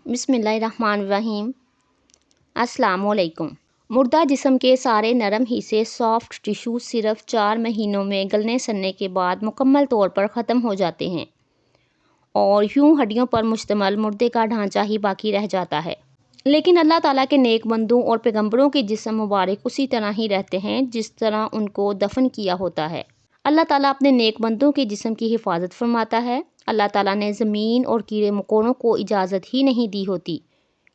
بسم اللہ الرحمن الرحیم۔ السلام علیکم۔ مردہ جسم کے سارے نرم حصے سافٹ ٹیشو صرف 4 مہینوں میں گلنے سننے کے بعد مکمل طور پر ختم ہو جاتے ہیں اور یوں ہڈیوں پر مشتمل مردے کا ڈھانچہ ہی باقی رہ جاتا ہے۔ لیکن اللہ تعالیٰ کے نیک بندوں اور پیغمبروں کے جسم مبارک اسی طرح ہی رہتے ہیں جس طرح ان کو دفن کیا ہوتا ہے۔ اللہ تعالیٰ اپنے نیک بندوں کے جسم کی حفاظت فرماتا ہے۔ اللہ تعالیٰ نے زمین اور کیڑے مکوڑوں کو اجازت ہی نہیں دی ہوتی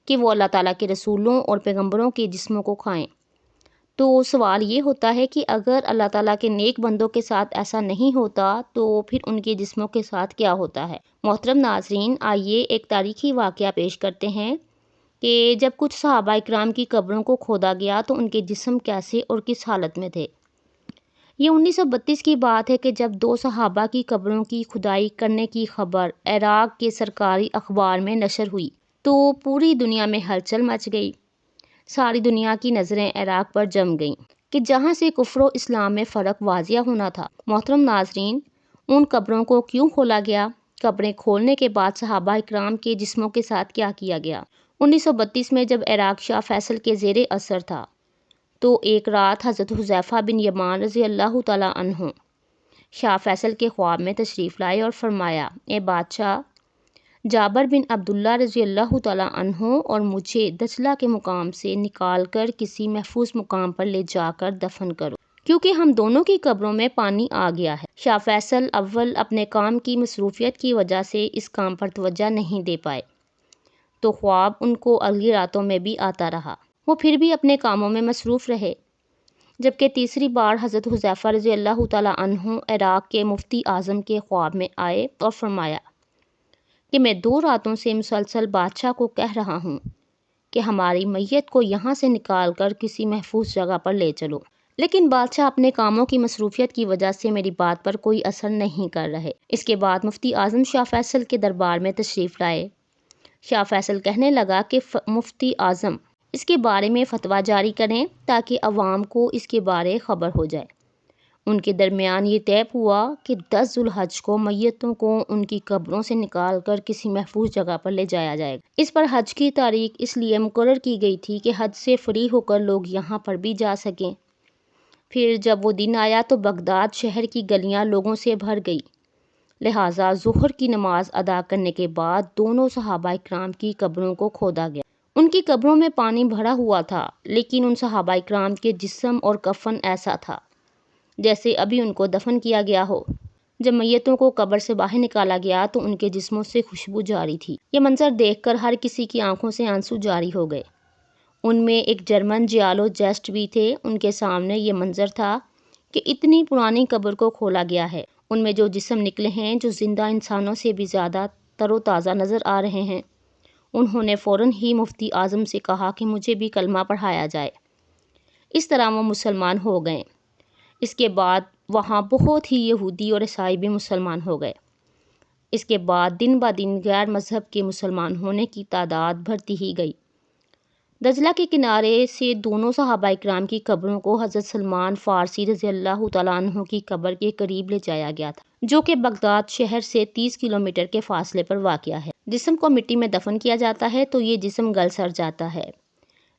کہ وہ اللہ تعالیٰ کے رسولوں اور پیغمبروں کے جسموں کو کھائیں۔ تو سوال یہ ہوتا ہے کہ اگر اللہ تعالیٰ کے نیک بندوں کے ساتھ ایسا نہیں ہوتا تو پھر ان کے جسموں کے ساتھ کیا ہوتا ہے؟ محترم ناظرین، آئیے ایک تاریخی واقعہ پیش کرتے ہیں کہ جب کچھ صحابہ اکرام کی قبروں کو کھودا گیا تو ان کے جسم کیسے اور کس حالت میں تھے۔ یہ 1932 کی بات ہے کہ جب 2 صحابہ کی قبروں کی کھدائی کرنے کی خبر عراق کے سرکاری اخبار میں نشر ہوئی تو پوری دنیا میں ہلچل مچ گئی۔ ساری دنیا کی نظریں عراق پر جم گئیں کہ جہاں سے کفر و اسلام میں فرق واضح ہونا تھا۔ محترم ناظرین، ان قبروں کو کیوں کھولا گیا؟ قبریں کھولنے کے بعد صحابہ اکرام کے جسموں کے ساتھ کیا کیا گیا؟ 1932 میں جب عراق شاہ فیصل کے زیر اثر تھا تو ایک رات حضرت حذیفہ بن یمان رضی اللہ تعالیٰ عنہ شاہ فیصل کے خواب میں تشریف لائے اور فرمایا، اے بادشاہ، جابر بن عبداللہ رضی اللہ تعالیٰ عنہ اور مجھے دجلہ کے مقام سے نکال کر کسی محفوظ مقام پر لے جا کر دفن کرو، کیونکہ ہم دونوں کی قبروں میں پانی آ گیا ہے۔ شاہ فیصل اول اپنے کام کی مصروفیت کی وجہ سے اس کام پر توجہ نہیں دے پائے تو خواب ان کو اگلی راتوں میں بھی آتا رہا۔ وہ پھر بھی اپنے کاموں میں مصروف رہے، جبکہ تیسری بار حضرت حذیفہ رضی اللہ تعالیٰ عنہ عراق کے مفتی اعظم کے خواب میں آئے اور فرمایا کہ میں 2 راتوں سے مسلسل بادشاہ کو کہہ رہا ہوں کہ ہماری میت کو یہاں سے نکال کر کسی محفوظ جگہ پر لے چلو، لیکن بادشاہ اپنے کاموں کی مصروفیت کی وجہ سے میری بات پر کوئی اثر نہیں کر رہے۔ اس کے بعد مفتی اعظم شاہ فیصل کے دربار میں تشریف لائے۔ شاہ فیصل کہنے لگا کہ مفتی اعظم اس کے بارے میں فتویٰ جاری کریں تاکہ عوام کو اس کے بارے خبر ہو جائے۔ ان کے درمیان یہ طے ہوا کہ 10 ذو الحج کو میتوں کو ان کی قبروں سے نکال کر کسی محفوظ جگہ پر لے جایا جائے گا۔ اس پر حج کی تاریخ اس لیے مقرر کی گئی تھی کہ حج سے فری ہو کر لوگ یہاں پر بھی جا سکیں۔ پھر جب وہ دن آیا تو بغداد شہر کی گلیاں لوگوں سے بھر گئی، لہٰذا ظہر کی نماز ادا کرنے کے بعد دونوں صحابہ اکرام کی قبروں کو کھودا گیا۔ ان کی قبروں میں پانی بھرا ہوا تھا، لیکن ان صحابہ اکرام کے جسم اور کفن ایسا تھا جیسے ابھی ان کو دفن کیا گیا ہو۔ جب میتوں کو قبر سے باہر نکالا گیا تو ان کے جسموں سے خوشبو جاری تھی۔ یہ منظر دیکھ کر ہر کسی کی آنکھوں سے آنسو جاری ہو گئے۔ ان میں ایک جرمن جیالوجسٹ بھی تھے۔ ان کے سامنے یہ منظر تھا کہ اتنی پرانی قبر کو کھولا گیا ہے، ان میں جو جسم نکلے ہیں جو زندہ انسانوں سے بھی زیادہ تر و تازہ نظر آ رہے ہیں۔ انہوں نے فوراً ہی مفتی اعظم سے کہا کہ مجھے بھی کلمہ پڑھایا جائے۔ اس طرح وہ مسلمان ہو گئے۔ اس کے بعد وہاں بہت ہی یہودی اور عیسائی بھی مسلمان ہو گئے۔ اس کے بعد دن بہ دن غیر مذہب کے مسلمان ہونے کی تعداد بڑھتی ہی گئی۔ دجلہ کے کنارے سے دونوں صحابہ اکرام کی قبروں کو حضرت سلمان فارسی رضی اللہ تعالیٰ عنہ کی قبر کے قریب لے جایا گیا تھا، جو کہ بغداد شہر سے 30 کلومیٹر کے فاصلے پر واقع ہے۔ جسم کو مٹی میں دفن کیا جاتا ہے تو یہ جسم گل سڑ جاتا ہے،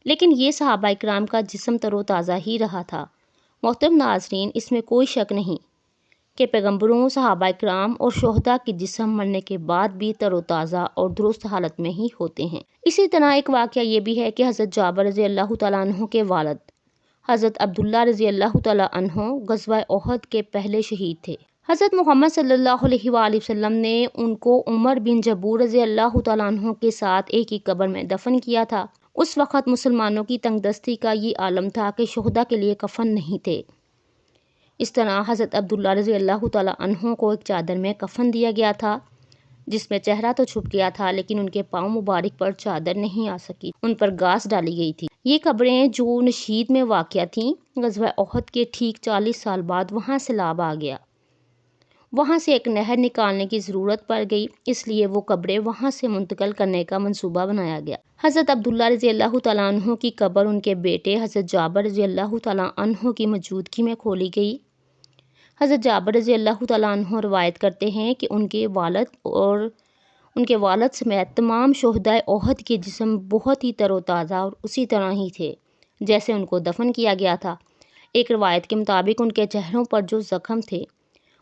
لیکن یہ صحابہ اکرام کا جسم تر و تازہ ہی رہا تھا۔ محترم ناظرین، اس میں کوئی شک نہیں کہ پیغمبروں، صحابہ اکرام اور شہداء کے جسم مرنے کے بعد بھی تر و تازہ اور درست حالت میں ہی ہوتے ہیں۔ اسی طرح ایک واقعہ یہ بھی ہے کہ حضرت جابر رضی اللہ تعالیٰ عنہ کے والد حضرت عبداللہ رضی اللہ تعالیٰ عنہ غزوہ احد کے پہلے شہید تھے۔ حضرت محمد صلی اللہ علیہ وآلہ وسلم نے ان کو عمر بن جبور رضی اللہ تعالیٰ عنہ کے ساتھ ایک ہی قبر میں دفن کیا تھا۔ اس وقت مسلمانوں کی تنگ دستی کا یہ عالم تھا کہ شہداء کے لیے کفن نہیں تھے۔ اس طرح حضرت عبداللہ رضی اللہ تعالیٰ عنہ کو ایک چادر میں کفن دیا گیا تھا جس میں چہرہ تو چھپ گیا تھا لیکن ان کے پاؤں مبارک پر چادر نہیں آ سکی، ان پر گاس ڈالی گئی تھی۔ یہ قبریں جو نشید میں واقع تھیں، غزوہ احد کے ٹھیک 40 سال بعد وہاں سیلاب آ گیا۔ وہاں سے ایک نہر نکالنے کی ضرورت پڑ گئی، اس لیے وہ قبریں وہاں سے منتقل کرنے کا منصوبہ بنایا گیا۔ حضرت عبداللہ رضی اللہ تعالیٰ عنہ کی قبر ان کے بیٹے حضرت جابر رضی اللہ تعالیٰ عنہ کی موجودگی میں کھولی گئی۔ حضرت جابر رضی اللہ تعالیٰ عنہ روایت کرتے ہیں کہ ان کے والد اور ان کے والد سمیت تمام شہدائے احد کے جسم بہت ہی تر و تازہ اور اسی طرح ہی تھے جیسے ان کو دفن کیا گیا تھا۔ ایک روایت کے مطابق ان کے چہروں پر جو زخم تھے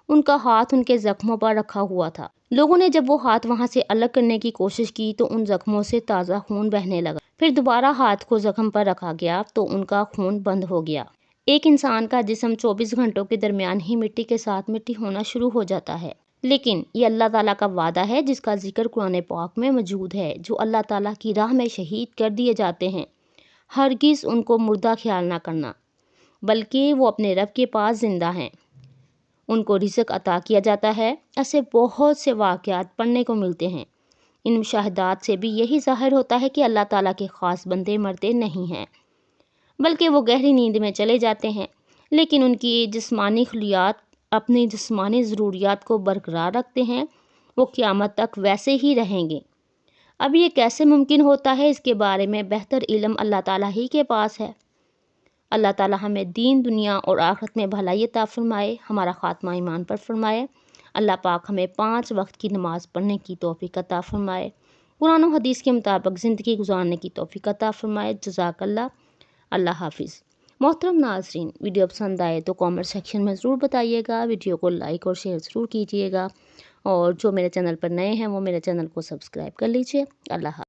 ان کا ہاتھ ان کے زخموں پر رکھا ہوا تھا۔ لوگوں نے جب وہ ہاتھ وہاں سے الگ کرنے کی کوشش کی تو ان زخموں سے تازہ خون بہنے لگا۔ پھر دوبارہ ہاتھ کو زخم پر رکھا گیا تو ان کا خون بند ہو گیا۔ ایک انسان کا جسم 24 گھنٹوں کے درمیان ہی مٹی کے ساتھ مٹی ہونا شروع ہو جاتا ہے، لیکن یہ اللہ تعالیٰ کا وعدہ ہے جس کا ذکر قرآن پاک میں موجود ہے۔ جو اللہ تعالیٰ کی راہ میں شہید کر دیے جاتے ہیں ہرگز ان کو مردہ خیال نہ کرنا، بلکہ وہ اپنے رب کے پاس زندہ ہیں، ان کو رزق عطا کیا جاتا ہے۔ ایسے بہت سے واقعات پڑھنے کو ملتے ہیں۔ ان مشاہدات سے بھی یہی ظاہر ہوتا ہے کہ اللہ تعالیٰ کے خاص بندے مرتے نہیں ہیں، بلکہ وہ گہری نیند میں چلے جاتے ہیں، لیکن ان کی جسمانی خلیات اپنی جسمانی ضروریات کو برقرار رکھتے ہیں، وہ قیامت تک ویسے ہی رہیں گے۔ اب یہ کیسے ممکن ہوتا ہے، اس کے بارے میں بہتر علم اللہ تعالیٰ ہی کے پاس ہے۔ اللہ تعالیٰ ہمیں دین دنیا اور آخرت میں بھلائی عطا فرمائے، ہمارا خاتمہ ایمان پر فرمائے۔ اللہ پاک ہمیں 5 وقت کی نماز پڑھنے کی توفیق عطا فرمائے، قرآن و حدیث کے مطابق زندگی گزارنے کی توفیق عطا فرمائے۔ جزاک اللہ۔ اللہ حافظ۔ محترم ناظرین، ویڈیو پسند آئے تو کامنٹ سیکشن میں ضرور بتائیے گا، ویڈیو کو لائک اور شیئر ضرور کیجیے گا، اور جو میرے چینل پر نئے ہیں وہ میرے چینل کو سبسکرائب کر لیجیے۔ اللہ حافظ۔